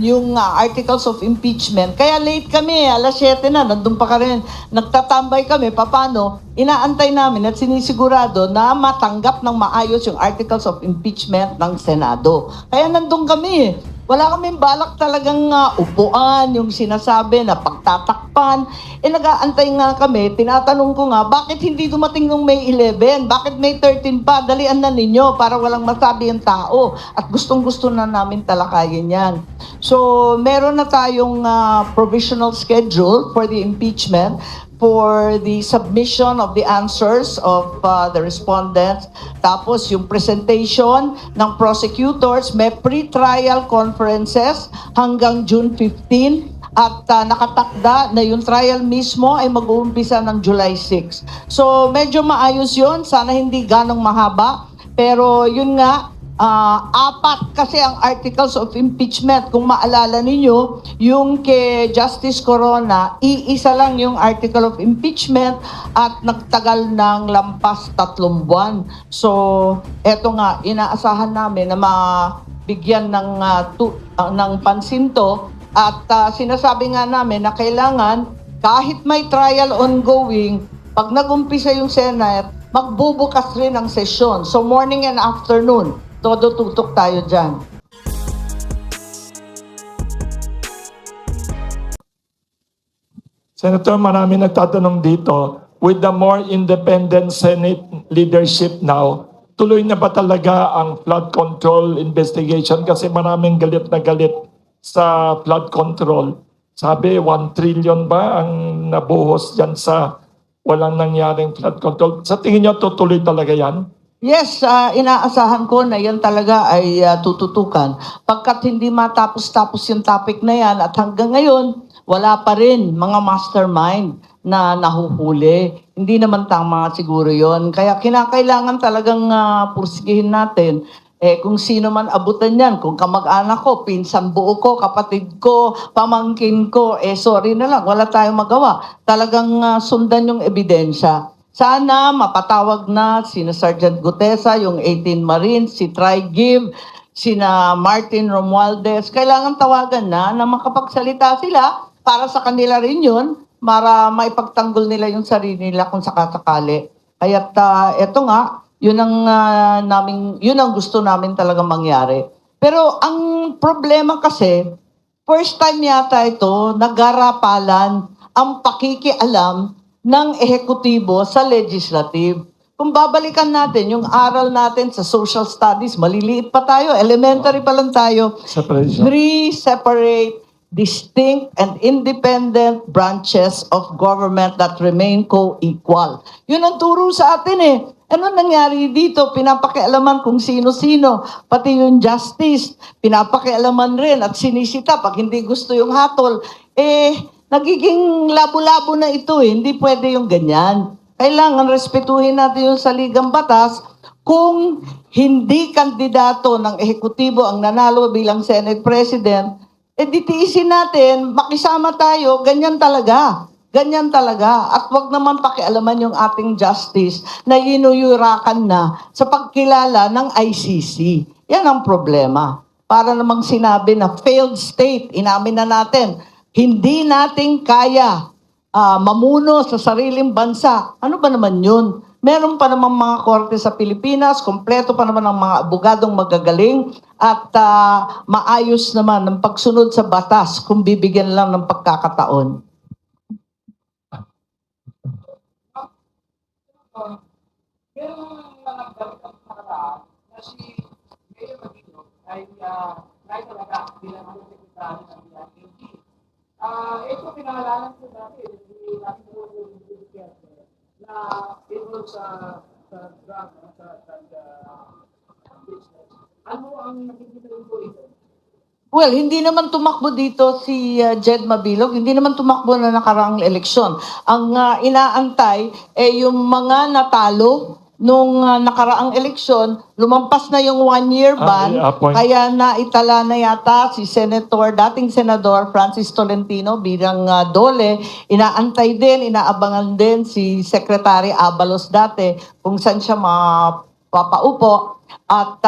yung articles of impeachment. Kaya late kami, alas 7 na, nandun pa rin. Nagtatambay kami, paano? Inaantay namin at sinisigurado na matanggap ng maayos yung articles of impeachment ng Senado. Kaya nandun kami. Wala kaming balak talagang upuan, yung sinasabi na pagtatakpan. Nag-aantay nga kami, tinatanong ko nga, bakit hindi dumating ng May 11? Bakit May 13 pa? Dalian na ninyo para walang masabi yung tao. At gustong-gusto na namin talakayin yan. So, meron na tayong provisional schedule for the impeachment, for the submission of the answers of the respondents. Tapos yung presentation ng prosecutors, may pre-trial conferences hanggang June 15 at nakatakda na yung trial mismo ay mag-uumpisa ng July 6. So medyo maayos yun, sana hindi ganong mahaba, pero yun nga, apat kasi ang articles of impeachment. Kung maalala ninyo, yung kay Justice Corona, iisa lang yung article of impeachment at nagtagal ng lampas 3 buwan. So, eto nga, inaasahan namin na mabigyan ng pansin to at sinasabi nga namin na kailangan kahit may trial ongoing, pag nag-umpisa yung Senate, magbubukas rin ang sesyon. So, morning and afternoon, todo tutok tayo dyan. Senator, marami nagtatanong dito, with the more independent Senate leadership now, tuloy na ba talaga ang flood control investigation? Kasi maraming galit na galit sa flood control. Sabi, 1 trillion ba ang nabuhos dyan sa walang nangyaring flood control? Sa tingin niyo, tutuloy talaga yan? Yes, inaasahan ko na yan talaga ay tututukan. Pagkat hindi matapos-tapos yung topic na yan at hanggang ngayon, wala pa rin mga mastermind na nahuhuli. Hindi naman tama siguro yon. Kaya kinakailangan talagang pursigihin natin. Kung sino man abutan yan, kung kamag-anak ko, pinsan buo ko, kapatid ko, pamangkin ko, sorry na lang, wala tayong magawa. Talagang sundan yung ebidensya. Sana mapatawag na sina Sergeant Gutesa, yung 18 Marines, si Tri-Give, sina Martin Romualdez. Kailangan tawagan na makapagsalita sila para sa kanila rin yun, para maipagtanggol nila yung sarili nila kung sakasakali. Kaya eto nga, yun ang gusto namin talagang mangyari. Pero ang problema kasi, first time yata ito, nagarapalan ang pakikialam ng ehekutibo sa legislative. Kung babalikan natin yung aral natin sa social studies, maliliit pa tayo, elementary pa lang tayo. Separation. 3 separate, distinct, and independent branches of government that remain co-equal. Yun ang turo sa atin Ano nangyari dito? Pinapakialaman kung sino-sino, pati yung justice, pinapakialaman rin at sinisita pag hindi gusto yung hatol. Nagiging labo-labo na ito Hindi pwede yung ganyan. Kailangan respetuhin natin yung saligang batas. Kung hindi kandidato ng ehekutibo ang nanalo bilang Senate President, ditiisin natin, makisama tayo, ganyan talaga. Ganyan talaga. At wag naman pakialaman yung ating justice na yinuyurakan na sa pagkilala ng ICC. Yan ang problema. Para namang sinabi na failed state, inamin na natin, hindi natin kaya mamuno sa sariling bansa. Ano ba naman yun? Meron pa naman mga korte sa Pilipinas, kompleto pa naman ang mga abogadong magagaling at maayos naman ang pagsunod sa batas kung bibigyan lang ng pagkakataon. Meron mga nagdagdag na si Mayor Magino ay talaga bilang ang sekretary ng PNP. Ito pinangalanan ko dati, natin po yung na involved sa drug, sa business. Ano ang nakikita po ito? Well, hindi naman tumakbo dito si Jed Mabilog, hindi naman tumakbo na nakaraang eleksyon. Ang inaantay yung mga natalo nung nakaraang eleksyon, lumampas na yung 1-year ban, kaya naitala na yata si dating Senador Francis Tolentino bilang DOLE. Inaantay din, inaabangan din si Secretary Abalos dati kung saan siya mapapaupo. At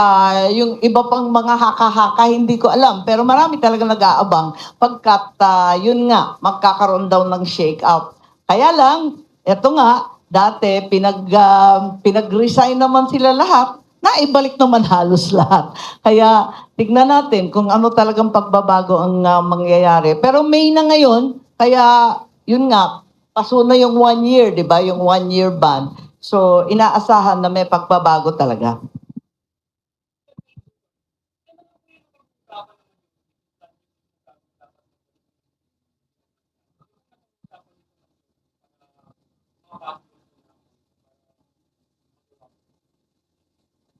yung iba pang mga haka-haka, hindi ko alam. Pero marami talaga nag-aabang pagkat yun nga, magkakaroon daw ng shake-out. Kaya lang, eto nga, dati pinag-resign naman sila lahat, naibalik naman halos lahat. Kaya tignan natin kung ano talagang pagbabago ang mangyayari. Pero May na ngayon, kaya yun nga, paso na yung 1 year, di ba? Yung 1 year ban. So, inaasahan na may pagbabago talaga.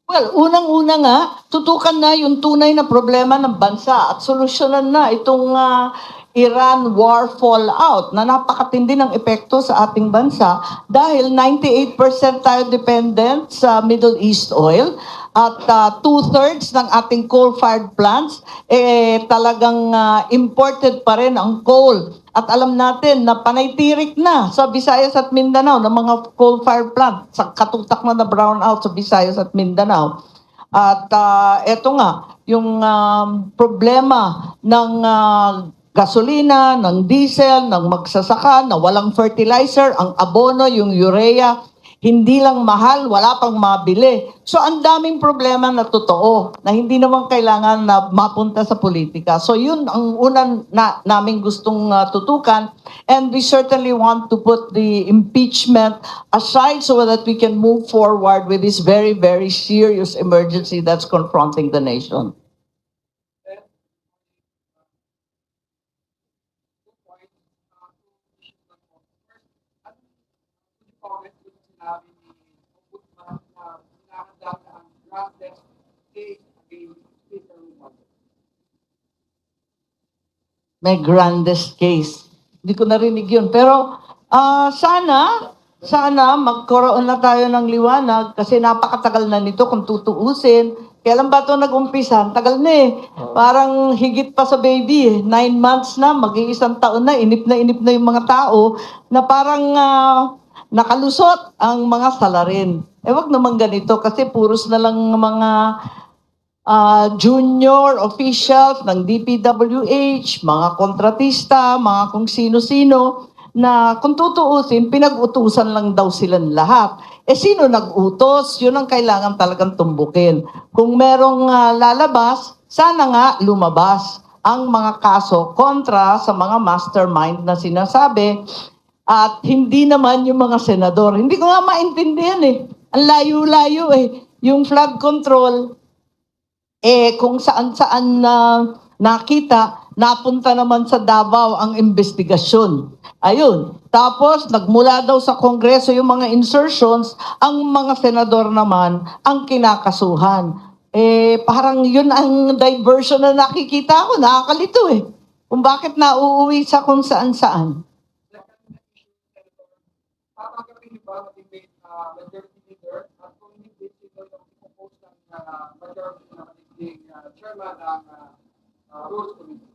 Well, unang-una nga, tutukan na yung tunay na problema ng bansa at solusyonan na itong Iran war fallout na napakatindi ng epekto sa ating bansa dahil 98% tayo dependent sa Middle East oil at 2/3 ng ating coal-fired plants talagang imported pa rin ang coal. At alam natin na panaytirik na sa Visayas at Mindanao ng mga coal-fired plant sa katutak na brownout sa Visayas at Mindanao. At eto nga, yung problema ng gasolina, ng diesel, ng magsasaka, na walang fertilizer, ang abono, yung urea, hindi lang mahal, wala pang mabili. So ang daming problema na totoo na hindi naman kailangan na mapunta sa politika. So yun ang unang naming gustong tutukan, and we certainly want to put the impeachment aside so that we can move forward with this very, very serious emergency that's confronting the nation. Comment dun sa sinabi ni Ombudsman na hinahanda na ang draftless case against Speaker Romualdez. May grandest case. Hindi ko narinig yun. Pero sana magkaroon na tayo ng liwanag kasi napakatagal na nito kung tutuusin. Kailan ba ito nag-umpisa? Tagal na eh. Parang higit pa sa baby eh. 9 months na, mag-iisang taon na, inip na yung mga tao na parang nakalusot ang mga salarin. Wag naman ganito kasi puros na lang mga junior officials ng DPWH, mga kontratista, mga kung sino-sino, na kung tutuusin, pinag-utusan lang daw silang lahat. Sino nag-utos? Yun ang kailangan talagang tumbukin. Kung merong lalabas, sana nga lumabas ang mga kaso kontra sa mga mastermind na sinasabi at hindi naman yung mga senador. Hindi ko nga maintindihan eh. Ang layo-layo eh. Yung flood control, kung saan-saan nakita, napunta naman sa Davao ang investigasyon. Ayun. Tapos, nagmula daw sa Kongreso yung mga insertions, ang mga senador naman ang kinakasuhan. Parang yun ang diversion na nakikita ko. Nakakalito eh. Kung bakit nauuwi sa kung saan-saan. Tatanggapin niyo ba na debate majority leader at kung hindi sino yung propose ng majority na magiging chairman ng Rules Committee?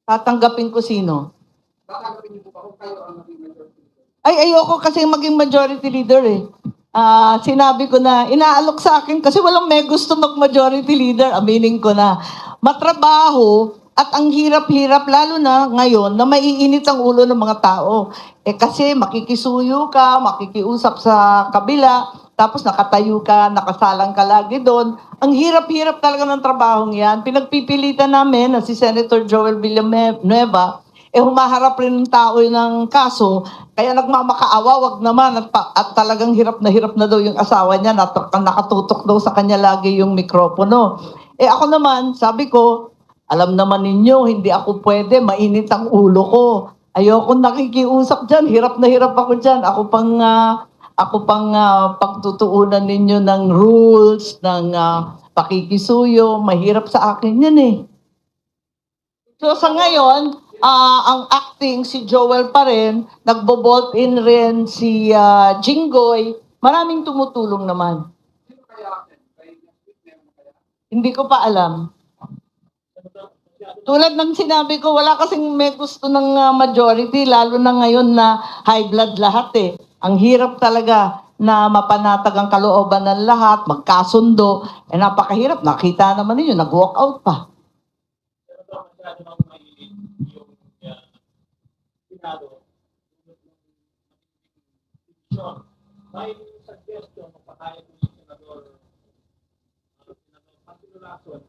Tatanggapin ko sino? Tatanggapin niyo po ba kung kayo ang maging majority leader? Ayoko kasi maging majority leader eh. Sinabi ko na, inaalok sa akin kasi walang may gusto mag-majority leader. Aminin ko na. Matrabaho at ang hirap-hirap lalo na ngayon na maiinit ang ulo ng mga tao. Kasi makikisuyo ka, makikiusap sa kabila, tapos nakatayo ka, nakasalang ka lagi doon. Ang hirap-hirap talaga ng trabahong yan. Pinagpipilitan namin na si Senator Joel Villanueva, humaharap rin ng tao ng kaso, kaya nagmamakaawa, wag naman, at talagang hirap na daw yung asawa niya, nakatutok daw sa kanya lagi yung mikropono. Ako naman, sabi ko, alam naman ninyo, hindi ako pwede, mainit ang ulo ko. Ayoko nakikiusap dyan, hirap na hirap ako dyan. Ako pang pagtutuunan ninyo ng rules, ng pakikisuyo, mahirap sa akin yan eh. So sa ngayon, ang acting si Joel pa rin, nagbo-bolt in rin si Jinggoy, maraming tumutulong naman. Sino kaya akin? Kay Speaker kaya? Hindi ko pa alam. Tulad ng sinabi ko, wala kasing may gusto ng majority, lalo na ngayon na high blood lahat eh. Ang hirap talaga. na mapanatag ang kalooban ng lahat, magkasundo. Napakahirap. Nakita naman ninyo, nag-walk out pa. May suggestion ng pahayag ni Senador Panginoon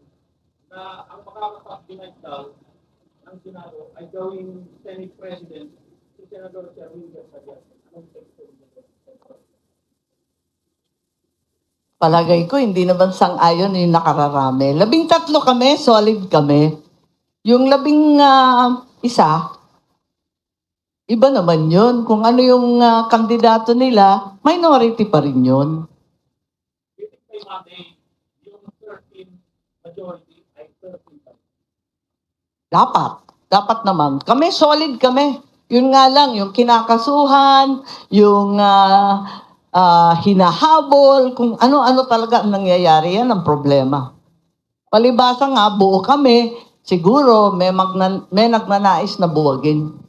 na ang makakapag-deny daw ng Senado ay gawing Senate President si Senador Sherwin Gatchalian. Anong teksto niyo? Palagay ko, hindi naman sang-ayon yung nakararami. 13 kami, solid kami. Yung 11 iba naman yun. Kung ano yung kandidato nila, minority pa rin yun. Kay Mate, yung 13 majority ay 13 pa rin. Dapat naman. Kami, solid kami. Yun nga lang, yung kinakasuhan, yung hinahabol, kung ano-ano talaga ang nangyayari, yan ang problema. Palibasa nga, buo kami, siguro may nagnanais na buwagin.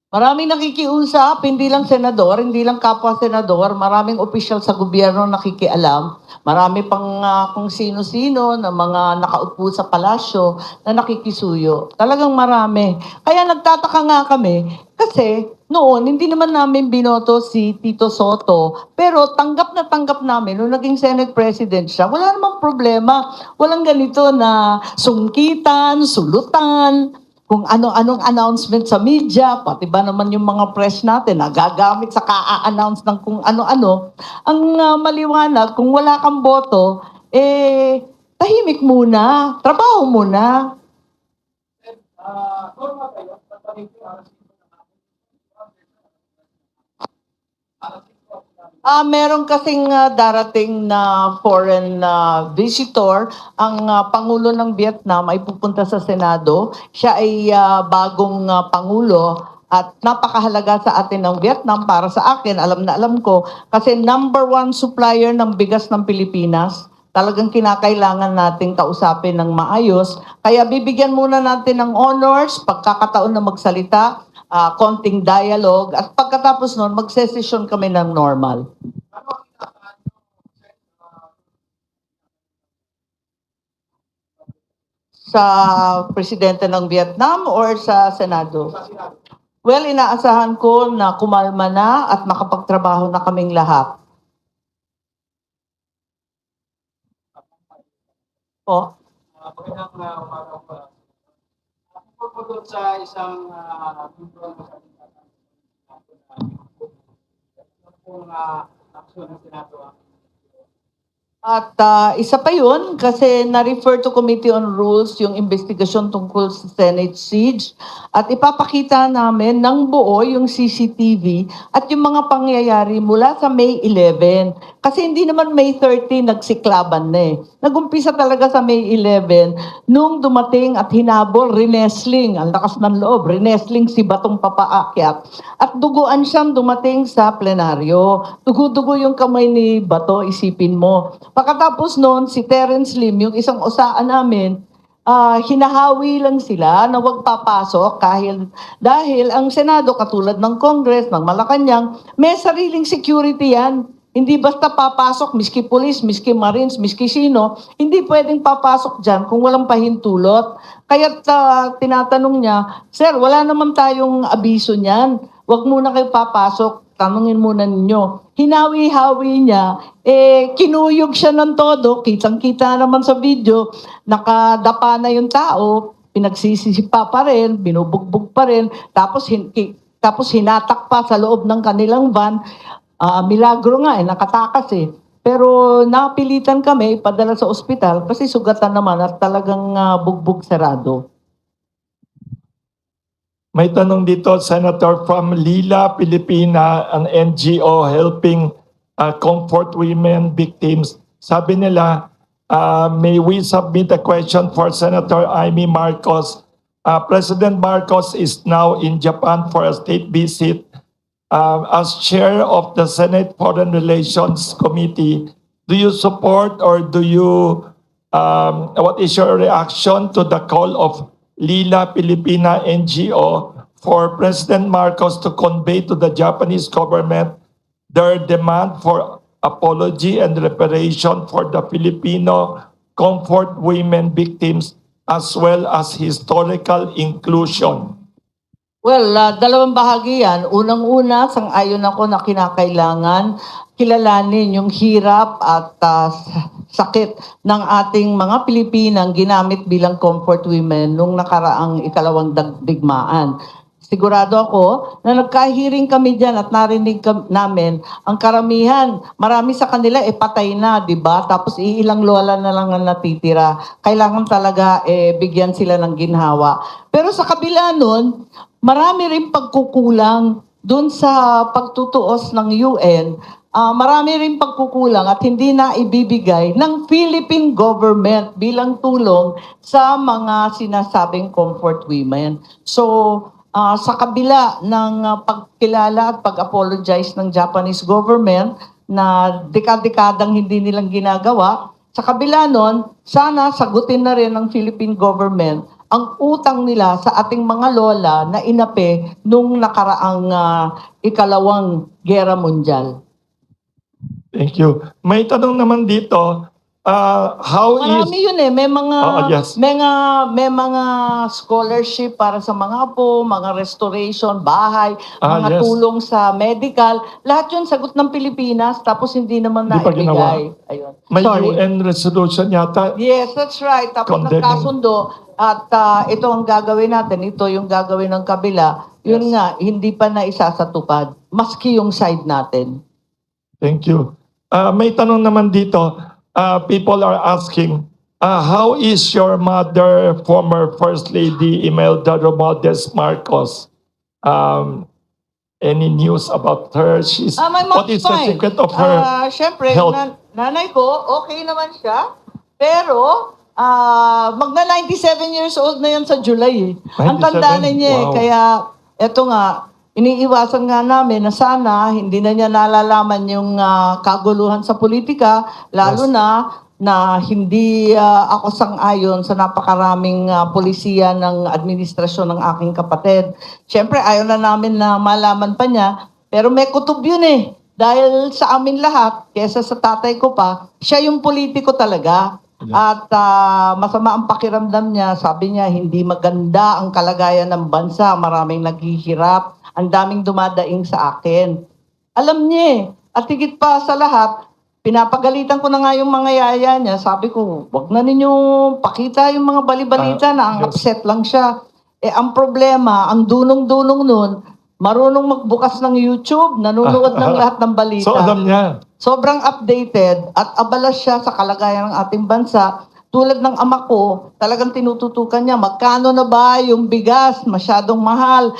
Maraming nakikiusap, hindi lang senador, hindi lang kapwa senador, maraming opisyal sa gobyerno nakikialam, marami pang kung sino-sino na mga nakaupo sa palasyo na nakikisuyo. Talagang marami. Kaya nagtataka nga kami kasi noon hindi naman namin binoto si Tito Soto, pero tanggap na tanggap namin nung naging Senate President siya. Wala namang problema. Walang ganito na sungkitan, sulutan, kung ano-anong announcement sa media, pati ba naman yung mga press natin, nagagamit sa ka-announce ng kung ano-ano, ang maliwanag, kung wala kang boto, tahimik muna, trabaho muna. Meron kasing darating na foreign visitor. Ang Pangulo ng Vietnam ay pupunta sa Senado. Siya ay bagong Pangulo at napakahalaga sa atin ng Vietnam. Para sa akin, alam na alam ko, kasi #1 supplier ng bigas ng Pilipinas. Talagang kinakailangan nating kausapin ng maayos. Kaya bibigyan muna natin ng honors, pagkakataon na magsalita, konting dialogue, at pagkatapos nun, magsesesyon kami ng normal. Sa presidente ng Vietnam or sa Senado? Well, inaasahan ko na kumalma na at makapagtrabaho na kaming lahat. Po? Magandang umaga po. Ako po sa isang libro na aksyon ng Senado. At isa pa yun, kasi na-refer to Committee on Rules yung investigasyon tungkol sa Senate siege. At ipapakita namin ng buo yung CCTV at yung mga pangyayari mula sa May 11. Kasi hindi naman May 30 nagsiklaban na eh. Nagumpisa talaga sa May 11 nung dumating at hinabol, rinesling, ang lakas ng loob, rinesling si Batong papaakyat. At duguan siyang dumating sa plenaryo. Dugo-dugo yung kamay ni Bato, isipin mo. Pagkatapos noon, si Terence Lim, yung isang usaan namin, hinahawi lang sila na huwag papasok dahil ang Senado, katulad ng Congress, ng Malacanang, may sariling security yan. Hindi basta papasok, miski police, miski marines, miski sino, hindi pwedeng papasok dyan kung walang pahintulot. Kaya tinatanong niya, Sir, wala naman tayong abiso niyan. Huwag muna kayo papasok. Tanungin muna ninyo. Hinawi-hawi niya, kinuyog siya ng todo, kitang-kita naman sa video, nakadapa na yung tao, pinagsisisipa pa rin, binubugbog pa rin, tapos hinatak pa sa loob ng kanilang van. Milagro nga, nakatakas eh. Pero napilitan kami, ipadala sa ospital, kasi sugatan naman at talagang bugbog sarado. May tanong dito, Senator, from Lila Pilipina, an NGO helping comfort women victims. Sabi nila, may we submit a question for Senator Amy Marcos? President Marcos is now in Japan for a state visit. As chair of the Senate Foreign Relations Committee, do you support or do you, what is your reaction to the call of Lila Filipina NGO for President Marcos to convey to the Japanese government their demand for apology and reparation for the Filipino comfort women victims as well as historical inclusion. Well, dalawang bahagi yan. Unang-una, sang-ayon ako na kinakailangan kilalanin yung hirap at sakit ng ating mga Pilipinang ginamit bilang comfort women nung nakaraang ikalawang digmaan. Sigurado ako na nagkahiring kami dyan at narinig namin ang karamihan, marami sa kanila patay na, di ba? Tapos iilang lola na lang ang natitira. Kailangan talaga bigyan sila ng ginhawa. Pero sa kabila nun, marami rin pagkukulang dun sa pagtutuos ng UN. Marami rin pagkukulang at hindi na ibibigay ng Philippine government bilang tulong sa mga sinasabing comfort women. So, sa kabila ng pagkilala at pag-apologize ng Japanese government na dekadang hindi nilang ginagawa, sa kabila nun, sana sagutin na rin ng Philippine government ang utang nila sa ating mga lola na inapi nung nakaraang ikalawang gera mundial. Thank you. May tanong naman dito, how Marami is... yun may mga yes. may mga scholarship para sa mga apo, mga restoration, bahay, mga Yes. tulong sa medical, lahat yun sagot ng Pilipinas tapos hindi naman Hindi pa ginawa. naibigay. Ayun. May Sorry. UN resolution yata. Yes, that's right. Tapos Condemning. nagkasundo at ito ang gagawin natin, ito yung gagawin ng kabila. Yun nga, hindi pa na isasatupad. Maski yung side natin. Thank you. May tanong naman dito. People are asking, how is your mother, former First Lady Imelda Romualdez Marcos? Any news about her? My mom's What is the fine. secret of her Siyempre, health? nanay ko, okay naman siya. Pero, magna 97 years old na yan sa July. Ang 97? tanda na niya Wow. Kaya, eto nga, iniiwasan nga namin na sana hindi na niya nalalaman yung kaguluhan sa politika, lalo Yes. na hindi ako sang-ayon sa napakaraming polisiya ng administrasyon ng aking kapatid. Siyempre, ayaw na namin na malaman pa niya, pero may kutob yun Dahil sa amin lahat, kesa sa tatay ko pa, siya yung politiko talaga. At masama ang pakiramdam niya. Sabi niya, hindi maganda ang kalagayan ng bansa. Maraming naghihirap. Ang daming dumadaing sa akin. Alam niya At higit pa sa lahat, pinapagalitan ko na nga yung mga yaya niya. Sabi ko, wag na ninyong pakita yung mga balibalita na ang Yes. upset lang siya. Ang problema, ang dunong-dunong nun, marunong magbukas ng YouTube, nanonood ng lahat ng balita. So alam niya. Sobrang updated at abala siya sa kalagayan ng ating bansa. Tulad ng ama ko, talagang tinututukan niya, magkano na ba yung bigas? Masyadong mahal.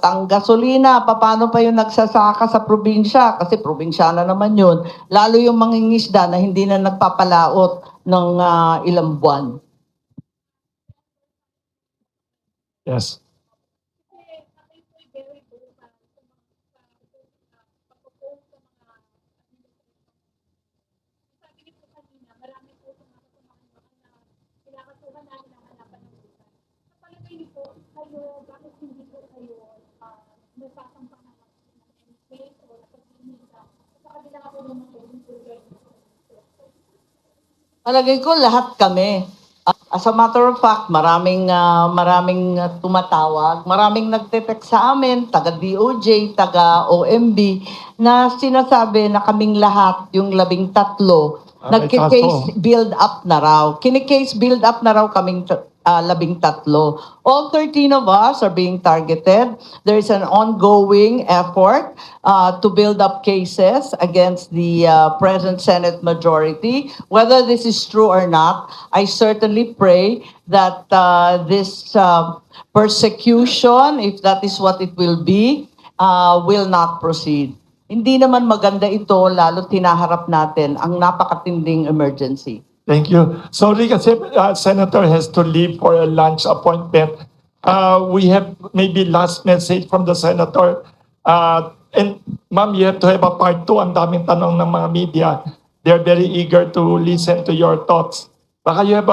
Ang gasolina, paano pa yung nagsasaka sa probinsya? Kasi probinsyana naman yun. Lalo yung mangingisda na hindi na nagpapalaot ng ilang buwan. Yes. Palagay ko lahat kami. As a matter of fact, maraming tumatawag, maraming nagte-text sa amin, taga DOJ, taga OMB, na sinasabi na kaming lahat, yung 13, may nagki-case build up na raw. Kini-case build up na raw kaming 13. All 13 of us are being targeted. There is an ongoing effort to build up cases against the present Senate majority. Whether this is true or not, I certainly pray that this persecution, if that is what it will be, will not proceed. Hindi naman maganda ito, lalo tinaharap natin ang napakatinding emergency. Thank you. Sorry kasi Senator has to leave for a lunch appointment. We have maybe last message from the Senator. And ma'am, you have to have a part 2. Ang daming tanong ng mga media. They're very eager to listen to your thoughts. Baka you have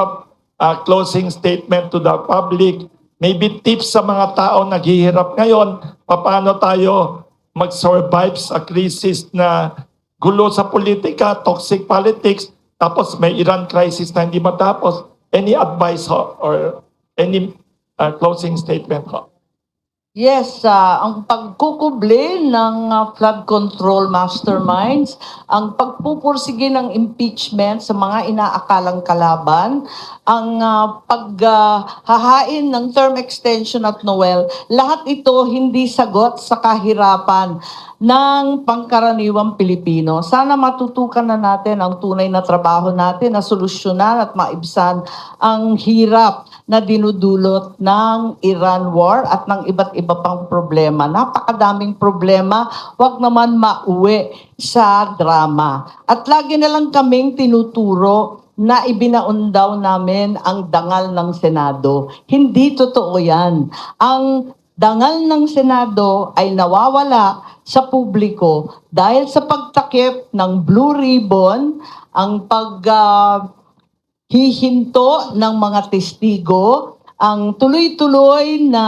closing statement to the public. Maybe tips sa mga tao naghihirap ngayon, paano tayo mag-survive sa crisis na gulo sa politika, toxic politics, tapos may Iran crisis na hindi matapos. Any advice ho, or any closing statement ho? Yes, ang pagkukubli ng flood control masterminds, ang pagpupursige ng impeachment sa mga inaakalang kalaban, ang paghahain ng term extension at Noel, lahat ito hindi sagot sa kahirapan ng pangkaraniwang Pilipino. Sana matutukan na natin ang tunay na trabaho natin na solusyonan at maibsan ang hirap na dinudulot ng Iran war at ng iba't iba pang problema. Napakadaming problema, wag naman mauwi sa drama. At lagi na lang kaming tinuturo na ibinaon daw namin ang dangal ng Senado. Hindi totoo yan. Ang dangal ng Senado ay nawawala sa publiko dahil sa pagtakip ng blue ribbon, ang hihinto ng mga testigo, ang tuloy-tuloy na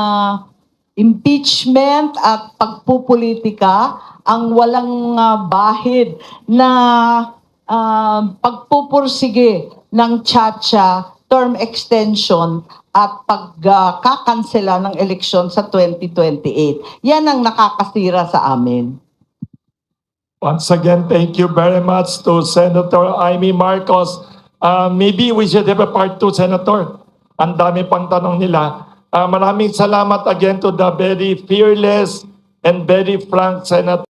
impeachment at pagpupolitika, ang walang bahid na pagpupursige ng tsa-tsa, term extension at pagkakansela ng eleksyon sa 2028. Yan ang nakakasira sa amin. Once again, thank you very much to Senator Amy Marcos. Maybe we should have a part 2, Senator. Ang dami pang tanong nila. Maraming salamat again to the very fearless and very frank Senator.